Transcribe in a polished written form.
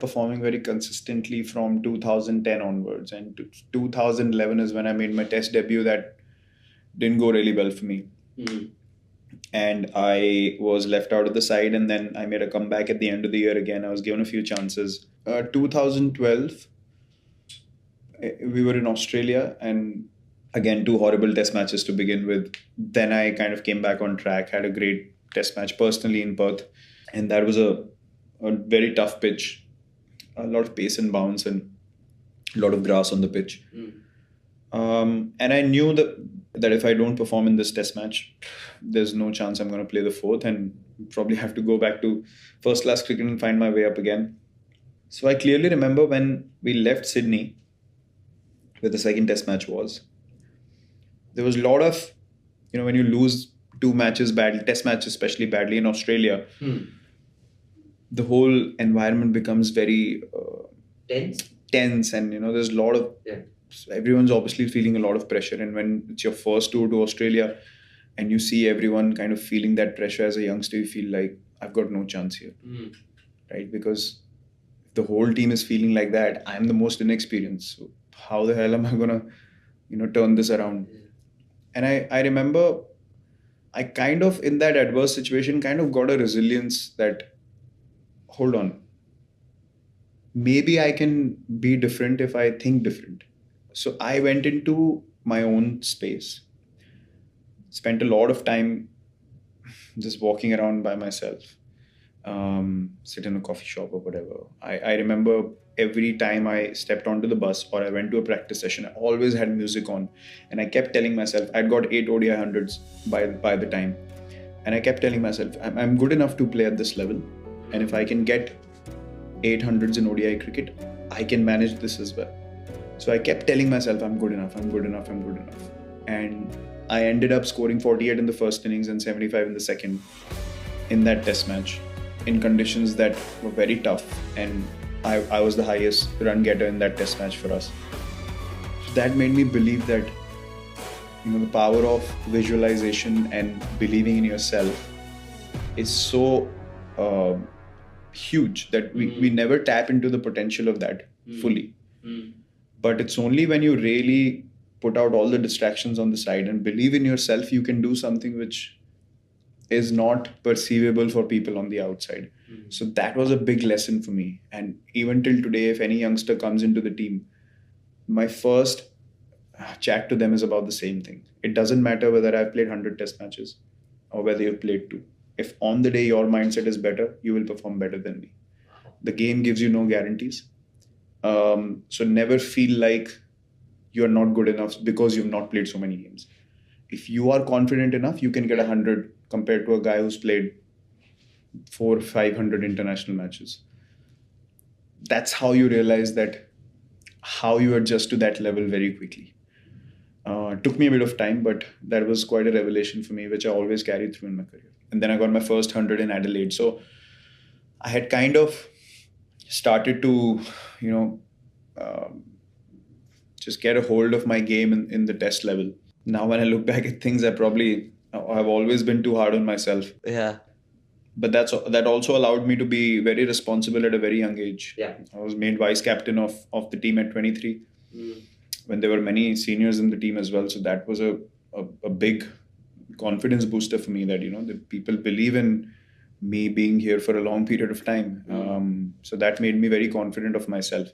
performing very consistently from 2010 onwards. And 2011 is when I made my test debut. That didn't go really well for me. And I was left out of the side. And then I made a comeback at the end of the year again. I was given a few chances. 2012, we were in Australia, and again, two horrible test matches to begin with. Then I kind of came back on track, had a great test match personally in Perth. And that was a very tough pitch, a lot of pace and bounce, and a lot of grass on the pitch. And I knew that if I don't perform in this test match, there's no chance I'm going to play the fourth and probably have to go back to first class cricket and find my way up again. So I clearly remember when we left Sydney, where the second test match was, there was a lot of, when you lose two matches badly, test matches especially badly in Australia, the whole environment becomes very tense, and there's a lot of everyone's obviously feeling a lot of pressure. And when it's your first tour to Australia and you see everyone kind of feeling that pressure, as a youngster you feel like, I've got no chance here, right? Because if the whole team is feeling like that, I'm the most inexperienced, so how the hell am I gonna turn this around? And I remember I kind of, in that adverse situation, kind of got a resilience that, hold on, maybe I can be different if I think different. So I went into my own space, spent a lot of time just walking around by myself, sit in a coffee shop or whatever. I remember every time I stepped onto the bus or I went to a practice session, I always had music on. And I kept telling myself, I'd got 8 ODI hundreds by the time. And I kept telling myself, I'm good enough to play at this level. And if I can get 800s in ODI cricket, I can manage this as well. So I kept telling myself, I'm good enough, I'm good enough, I'm good enough. And I ended up scoring 48 in the first innings and 75 in the second in that test match, in conditions that were very tough. And I was the highest run getter in that test match for us. So that made me believe that, the power of visualization and believing in yourself is so huge that we never tap into the potential of that fully. But it's only when you really put out all the distractions on the side and believe in yourself, you can do something which is not perceivable for people on the outside. So that was a big lesson for me. And even till today, if any youngster comes into the team, my first chat to them is about the same thing. It doesn't matter whether I've played 100 test matches or whether you've played 2. If on the day your mindset is better, you will perform better than me. The game gives you no guarantees. So never feel like you're not good enough because you've not played so many games. If you are confident enough, you can get 100 compared to a guy who's played 400-500 international matches. That's how you realize how you adjust to that level very quickly. It took me a bit of time, but that was quite a revelation for me, which I always carried through in my career. And then I got my first 100 in Adelaide. So I had kind of started to, just get a hold of my game in the test level. Now, when I look back at things, I've always been too hard on myself. Yeah. But that also allowed me to be very responsible at a very young age. Yeah. I was made vice captain of the team at 23, when there were many seniors in the team as well. So that was a big confidence booster for me, that, the people believe in me being here for a long period of time. So that made me very confident of myself.